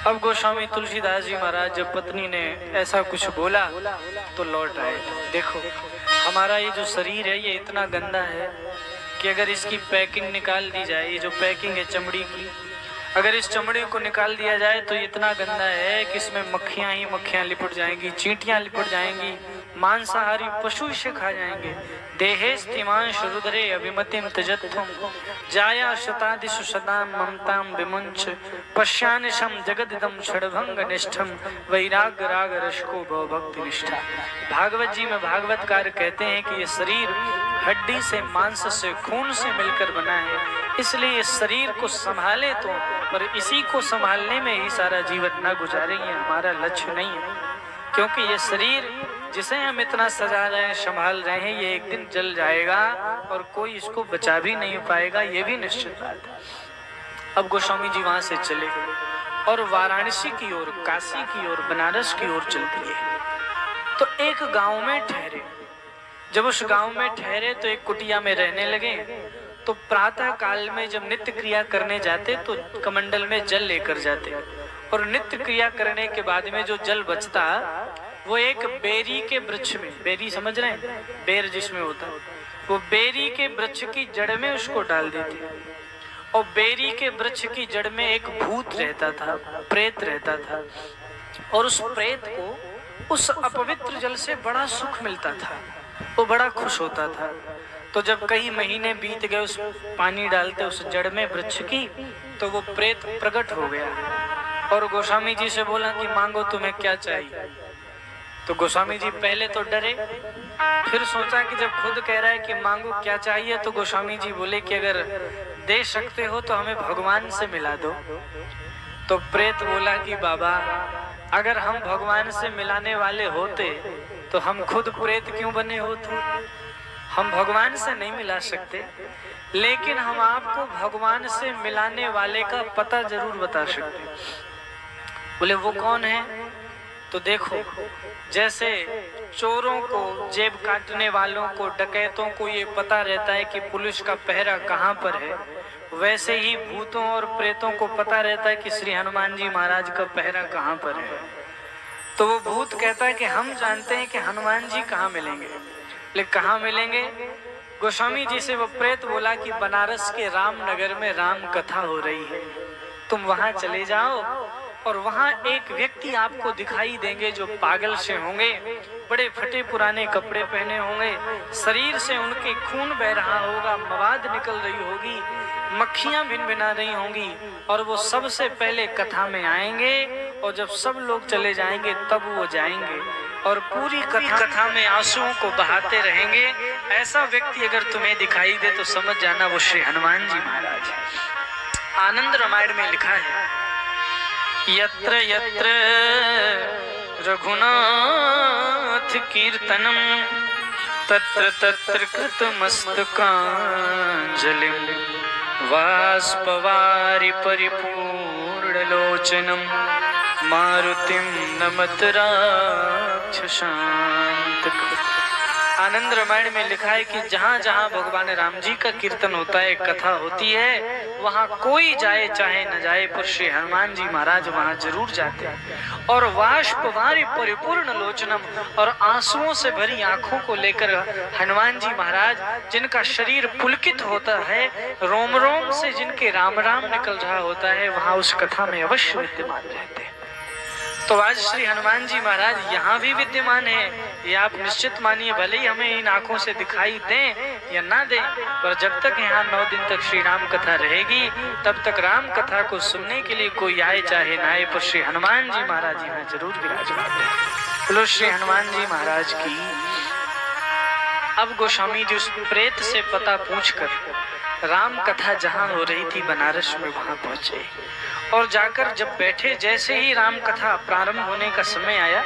अब गोस्वामी तुलसीदास जी महाराज जब पत्नी ने ऐसा कुछ बोला तो लौट आए। देखो हमारा ये जो शरीर है ये इतना गंदा है कि अगर इसकी पैकिंग निकाल दी जाए, ये जो पैकिंग है चमड़ी की, अगर इस चमड़ी को निकाल दिया जाए तो इतना गंदा है कि इसमें मक्खियां ही मक्खियां लिपट जाएंगी, चींटियां लिपट जाएंगी, मांसाहारी पशु इसे खा जाएंगे। देहे स्तिमांश रुद्रे अभिमतिम त्यजत्वम जाया शतादिषु सदाम ममताम विमुंच पश्यानिशम जगदिदम क्षणभंग निष्ठम वैराग्य राग रशको भक्ति निष्ठा। भागवत जी में भागवतकार कहते हैं कि ये शरीर हड्डी से, मांस से, खून से मिलकर बना है, इसलिए इस शरीर को संभाले तो, पर इसी को संभालने में ही सारा जीवन न गुजारेंगे, हमारा लक्ष्य नहीं है। क्योंकि ये शरीर जिसे हम इतना सजा रहे हैं, संभाल रहे हैं, ये एक दिन जल जाएगा और कोई इसको बचा भी नहीं पाएगा, ये भी निश्चित बात है। अब गोस्वामी जी वहां से चले और वाराणसी की ओर, काशी की ओर, बनारस की ओर चल दिए। तो एक गांव में ठहरे। जब उस गांव में ठहरे तो एक कुटिया में रहने लगे। तो प्रातः काल में जब नित्य क्रिया करने जाते तो कमंडल में जल लेकर जाते, और नित्य क्रिया करने के बाद में जो जल बचता वो एक बेरी के वृक्ष में, बेरी समझ रहे हैं, बेर जिसमें होता है, वो बेरी के वृक्ष की जड़ में उसको डाल देते। और बेरी के वृक्ष की जड़ में एक भूत रहता था, प्रेत रहता था, और उस प्रेत को उस अपवित्र जल से बड़ा सुख मिलता था, वो बड़ा खुश होता था। तो जब कई महीने बीत गए उस पानी डालते उस जड़ में वृक्ष की, तो वो प्रेत प्रकट हो गया और गोस्वामी जी से बोला कि मांगो तुम्हें क्या चाहिए। तो गोस्वामी जी पहले तो डरे, फिर सोचा कि जब खुद कह रहा है कि मांगो क्या चाहिए, तो गोस्वामी जी बोले कि अगर दे सकते हो तो हमें भगवान से मिला दो। तो प्रेत बोला कि बाबा अगर हम भगवान से मिलाने वाले होते तो हम खुद प्रेत क्यों बने होते, हम भगवान से नहीं मिला सकते, लेकिन हम आपको भगवान से मिलाने वाले का पता जरूर बता सकते। बोले वो कौन है? तो देखो जैसे चोरों को, जेब काटने वालों को, डकैतों को ये पता रहता है कि पुलिस का पहरा कहाँ पर है, वैसे ही भूतों और प्रेतों को पता रहता है कि श्री हनुमान जी महाराज का पहरा कहाँ पर है। तो वो भूत कहता है कि हम जानते हैं कि हनुमान जी कहाँ मिलेंगे, लेकिन कहाँ मिलेंगे? गोस्वामी जी से वो प्रेत बोला कि बनारस के रामनगर में राम कथा हो रही है, तुम वहां चले जाओ और वहां एक व्यक्ति आपको दिखाई देंगे जो पागल से होंगे, बड़े फटे पुराने कपड़े पहने होंगे, शरीर से उनके खून बह रहा होगा, मवाद निकल रही होगी, मक्खियां भिनभिना रही होंगी, और वो सबसे पहले कथा में आएंगे और जब सब लोग चले जाएंगे तब वो जाएंगे और पूरी कथा में आंसुओं को बहाते रहेंगे। ऐसा व्यक्ति अगर तुम्हें दिखाई दे तो समझ जाना वो श्री हनुमान जी महाराज। आनंद रामायण में लिखा है, यत्र यत्र रघुनाथ कीर्तनम तत्र तत्र कृतमस्तकांजलिं वाष्पवारि परिपूर्णलोचनं मारुतिं नमत राक्षसान्तकम्। आनंद रामायण में लिखा है कि जहाँ जहाँ भगवान राम जी का कीर्तन होता है, कथा होती है, वहाँ कोई जाए चाहे न जाए, पर श्री हनुमान जी महाराज वहाँ जरूर जाते हैं। और वाष्पवारि परिपूर्ण लोचनम, और आंसुओं से भरी आंखों को लेकर हनुमान जी महाराज, जिनका शरीर पुलकित होता है, रोम रोम से जिनके राम राम निकल रहा होता है, वहाँ उस कथा में अवश्य विद्यमान रहते हैं। तो आज श्री हनुमान जी महाराज यहाँ भी विद्यमान है, ये आप निश्चित मानिए, भले ही हमें इन आंखों से दिखाई दें या ना दें, पर जब तक यहाँ 9 दिन तक श्री राम कथा रहेगी तब तक राम कथा को सुनने के लिए कोई आए चाहे ना आए, पर श्री हनुमान जी महाराज यहाँ जरूर विराजमान है। बोलो श्री हनुमान जी महाराज की। अब गोस्वामी जी उस प्रेत से पता पूछकर राम कथा जहाँ हो रही थी बनारस में वहां पहुंचे, और जाकर जब बैठे, जैसे ही राम कथा प्रारंभ होने का समय आया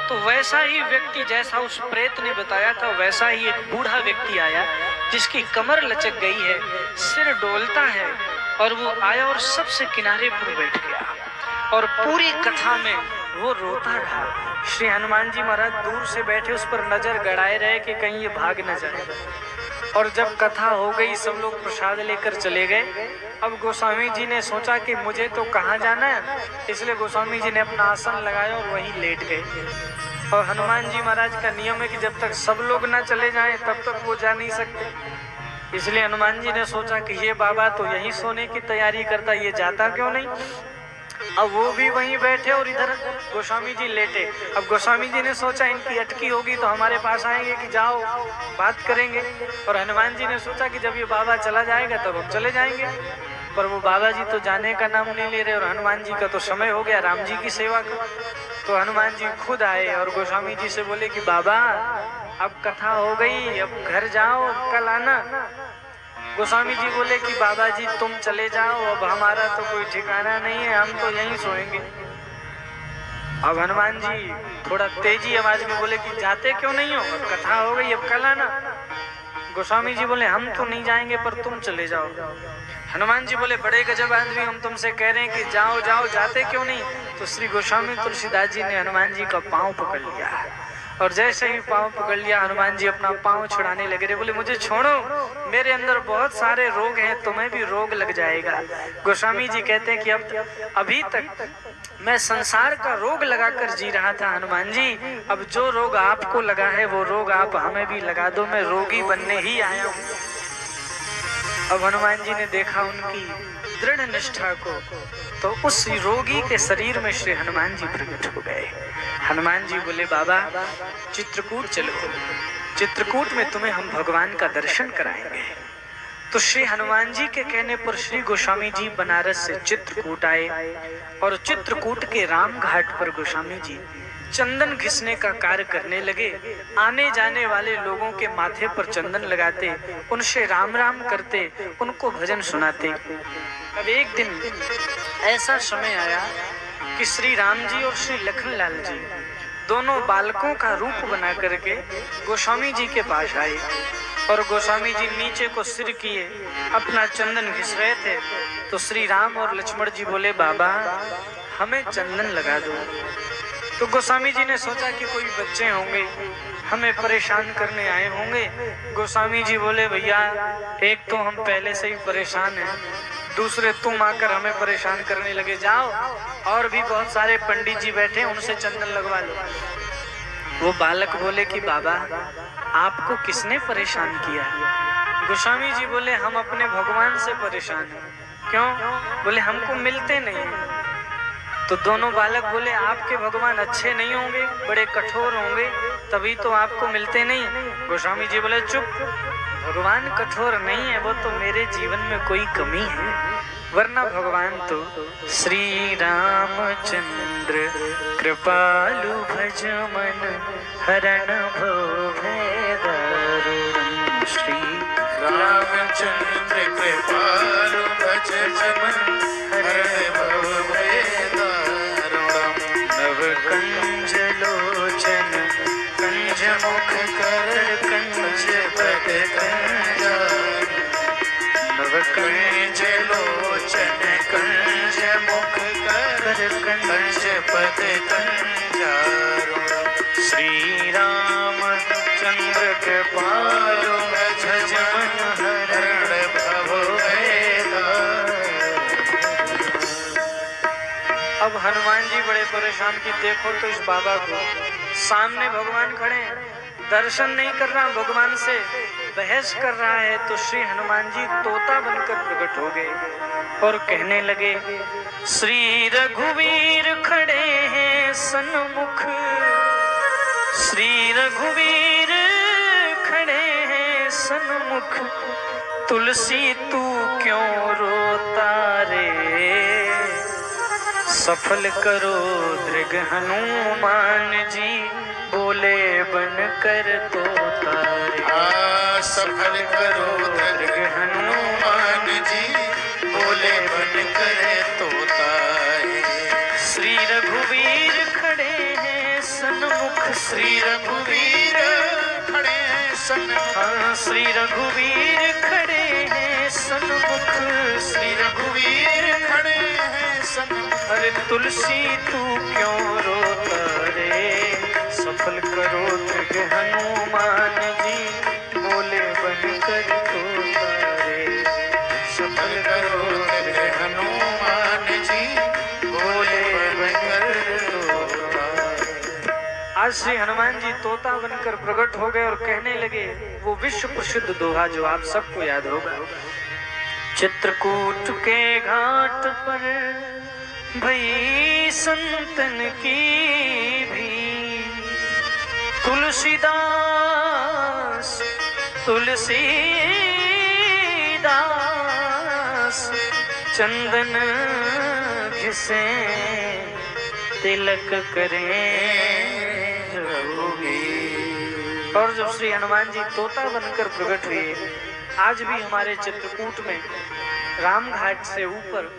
तो वैसा ही व्यक्ति, जैसा उस प्रेत ने बताया था, वैसा ही एक बूढ़ा व्यक्ति आया जिसकी कमर लचक गई है, सिर डोलता है, और वो आया और सबसे किनारे पर बैठ गया और पूरी कथा में वो रोता रहा। श्री हनुमान जी महाराज दूर से बैठे उस पर नजर गड़ाए रहे कि कहीं ये भाग न जाए। और जब कथा हो गई सब लोग प्रसाद लेकर चले गए। अब गोस्वामी जी ने सोचा कि मुझे तो कहाँ जाना है, इसलिए गोस्वामी जी ने अपना आसन लगाया और वहीं लेट गए। और हनुमान जी महाराज का नियम है कि जब तक सब लोग ना चले जाएं तब तक वो जा नहीं सकते। इसलिए हनुमान जी ने सोचा कि ये बाबा तो यहीं सोने की तैयारी करता, ये जाता क्यों नहीं। अब वो भी वहीं बैठे और इधर गोस्वामी जी लेटे। अब गोस्वामी जी ने सोचा इनकी अटकी होगी तो हमारे पास आएंगे कि जाओ बात करेंगे। और हनुमान जी ने सोचा कि जब ये बाबा चला जाएगा तब हम चले जाएंगे। पर वो बाबा जी तो जाने का नाम नहीं ले रहे और हनुमान जी का तो समय हो गया राम जी की सेवा का। तो हनुमान जी खुद आए और गोस्वामी जी से बोले कि बाबा अब कथा हो गई, अब घर जाओ, कल आना। गोस्वामी जी बोले कि बाबा जी तुम चले जाओ, अब हमारा तो कोई ठिकाना नहीं है, हम तो यहीं सोएंगे। अब हनुमान जी थोड़ा तेजी आवाज में बोले कि जाते क्यों नहीं हो, अब कथा हो गई, अब कल आना। गोस्वामी जी बोले हम तो नहीं जाएंगे पर तुम चले जाओ। हनुमान जी बोले बड़े गजब आदमी, हम तुमसे कह रहे हैं कि जाओ जाओ, जाते क्यों नहीं। तो श्री गोस्वामी तुलसीदास जी ने हनुमान जी का पाँव पकड़ लिया और जैसे ही पाँव पकड़ लिया हनुमान जी अपना पाँव छुड़ाने लगे रहे। बोले मुझे छोड़ो, मेरे अंदर बहुत सारे रोग हैं, तुम्हें भी रोग लग जाएगा। गोस्वामी जी कहते हैं कि अभी तक मैं संसार का रोग लगाकर जी रहा था हनुमान जी, अब जो रोग आपको लगा है वो रोग आप हमें भी लगा दो, मैं रोगी बनने ही आया हूँ। अब हनुमान जी ने देखा उनकी दृढ़ निष्ठा को, तो उस रोगी के शरीर में श्री हनुमान जी प्रकट हो गए। हनुमान जी बोले बाबा चित्रकूट चलो, चित्रकूट में तुम्हें हम भगवान का दर्शन कराएंगे। तो श्री हनुमान जी के कहने पर श्री गोस्वामी जी बनारस से चित्रकूट आए और चित्रकूट के राम घाट पर गोस्वामी जी चंदन घिसने का कार्य करने लगे। आने जाने वाले लोगों के माथे पर चंदन लगाते, उनसे राम राम करते, उनको भजन सुनाते। अब एक दिन ऐसा समय आया कि श्री राम जी और श्री लखनलाल जी दोनों बालकों का रूप बना करके गोस्वामी जी के पास आए और गोस्वामी जी नीचे को सिर किए अपना चंदन घिस रहे थे। तो श्री राम और लक्ष्मण जी बोले बाबा हमें चंदन लगा दो। तो गोस्वामी जी ने सोचा कि कोई बच्चे होंगे हमें परेशान करने आए होंगे। गोस्वामी जी बोले भैया एक तो हम पहले से ही परेशान हैं, दूसरे तुम आकर हमें परेशान करने लगे, जाओ और भी बहुत सारे पंडित जी बैठे उनसे चंदन लगवा लो। वो बालक बोले कि बाबा आपको किसने परेशान किया। गोस्वामी जी बोले हम अपने भगवान से परेशान हैं। क्यों? बोले हमको मिलते नहीं। तो दोनों बालक बोले आपके भगवान अच्छे नहीं होंगे, बड़े कठोर होंगे, तभी तो आपको मिलते नहीं। गोस्वामी जी बोले चुप, भगवान कठोर नहीं है, वो तो मेरे जीवन में कोई कमी है, वरना भगवान तो श्री रामचंद्र कृपालु भज मन हरण भव भय दारुणम्। श्री रामचंद्र कृपालु भज मन हरण भव भय दारुणम्। नव कंज लोचन कंज मुख कर कंज पद कंजा, नव कंज लोचन कंज मुख कर कंज पद कंजारुणम्। श्री राम चंद्र कृपालु भज मन हरण भव भय दारुणम्। अब हनुमान जी बड़े परेशान कि देखो तो इस बाबा को सामने भगवान खड़े हैं, दर्शन नहीं कर रहा, भगवान से बहस कर रहा है। तो श्री हनुमान जी तोता बनकर प्रकट हो गए और कहने लगे श्री रघुवीर खड़े हैं सन्मुख, श्री रघुवीर खड़े हैं सन्मुख, तुलसी तू क्यों रोता रे, सफल करो दृग हनुमान जी बोले बन कर तोता रे। सफल करो दृग हनुमान जी बोले बन कर तोता रे। श्री रघुवीर खड़े हैं सन्मुख, श्री रघुवीर खड़े हैं सन्मुख, हाँ श्री रघुवीर खड़े हैं सन्मुख, श्री रघुवीर खड़े हैं सन्मुख। अरे तुलसी तू क्यों रोता रे, सफल करो दृग हनुमान जी बोले बन कर आज श्री हनुमान जी तोता बनकर प्रकट हो गए और कहने लगे वो विश्व प्रसिद्ध दोहा जो आप सबको याद होगा। चित्रकूट के घाट पर भई संतन की भी तुलसीदास तुलसीदास चंदन घिसे तिलक करें रघुवीर। और जब श्री हनुमान जी तोता बनकर प्रकट हुए, आज भी हमारे चित्रकूट में रामघाट से ऊपर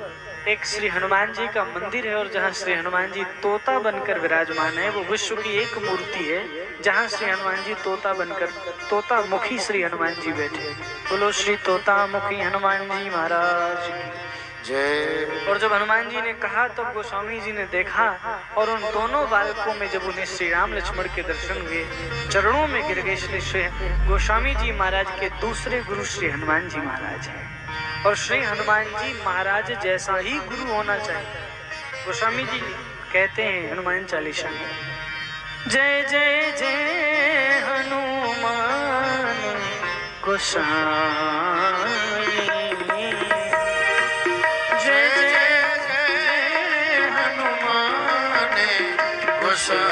एक श्री हनुमान जी का मंदिर है और जहाँ श्री हनुमान जी तोता बनकर विराजमान है, वो विश्व की एक मूर्ति है जहाँ श्री हनुमान जी तोता बनकर, तोता मुखी श्री हनुमान जी बैठे। बोलो श्री तोता मुखी हनुमान जी महाराज की जय। और जब हनुमान जी ने कहा तब गोस्वामी जी ने देखा और उन दोनों बालकों में जब उन्हें श्री राम लक्ष्मण के दर्शन हुए, चरणों में गिर गए। श्री गोस्वामी जी महाराज के दूसरे गुरु श्री हनुमान जी महाराज हैं और श्री हनुमान जी महाराज जैसा ही गुरु होना चाहिए। गोस्वामी जी कहते हैं हनुमान चालीसा में, जय जय जय हनुमान गोसाई, जय जय जय हनुमान गोसाई,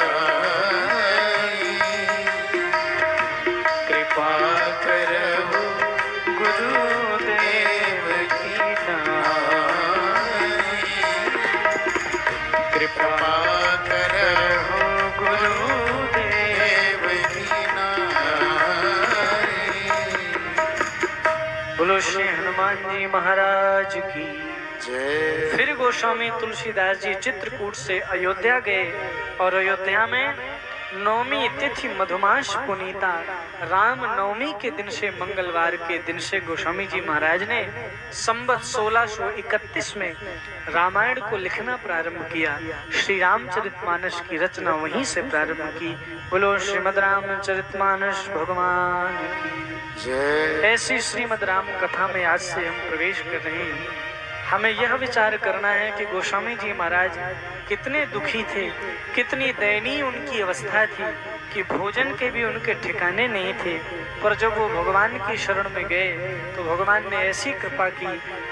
कृपा करहु गुरुदेव की नाई, कृपा करहु गुरुदेव की नाई। बोलो श्री हनुमान जी महाराज की जय। फिर गोस्वामी तुलसीदास जी चित्रकूट से अयोध्या गए और अयोध्या में नवमी तिथि मधुमास पुनीता राम नवमी के दिन से, मंगलवार के दिन से गोस्वामी जी महाराज ने संवत 1631 में रामायण को लिखना प्रारंभ किया। श्री रामचरितमानस की रचना वहीं से प्रारंभ की। बोलो श्रीमद् रामचरितमानस भगवान की जय। ऐसी श्रीमद् राम कथा में आज से हम प्रवेश कर रहे हैं। हमें यह विचार करना है कि गोस्वामी जी महाराज कितने दुखी थे, कितनी दयनीय उनकी अवस्था थी कि भोजन के भी उनके ठिकाने नहीं थे। पर जब वो भगवान की शरण में गए तो भगवान ने ऐसी कृपा की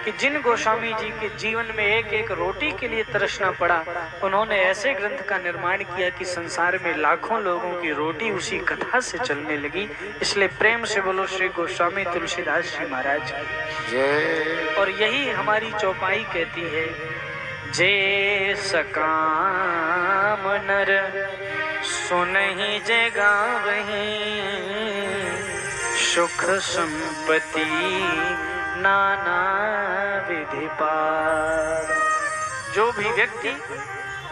कि जिन गोस्वामी जी के जीवन में एक एक रोटी के लिए तरसना पड़ा, उन्होंने ऐसे ग्रंथ का निर्माण किया कि संसार में लाखों लोगों की रोटी उसी कथा से चलने लगी। इसलिए प्रेम से बोलो श्री गोस्वामी तुलसीदास जी महाराज जय। और यही हमारी चौपाई कहती है, जे सकाम नर सुनहि जे गावहि, सुख संपत्ति नाना विधि पार। जो भी व्यक्ति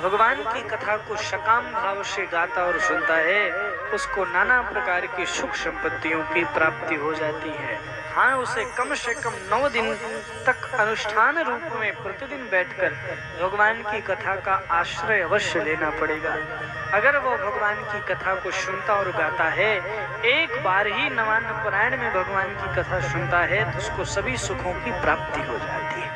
भगवान की कथा को सकाम भाव से गाता और सुनता है, उसको नाना प्रकार की सुख संपत्तियों की प्राप्ति हो जाती है। हाँ, उसे कम से कम 9 दिन तक अनुष्ठान रूप में प्रतिदिन बैठकर भगवान की कथा का आश्रय अवश्य लेना पड़ेगा। अगर वो भगवान की कथा को सुनता और गाता है, एक बार ही नवान्न पारायण में भगवान की कथा सुनता है, तो उसको सभी सुखों की प्राप्ति हो जाती है।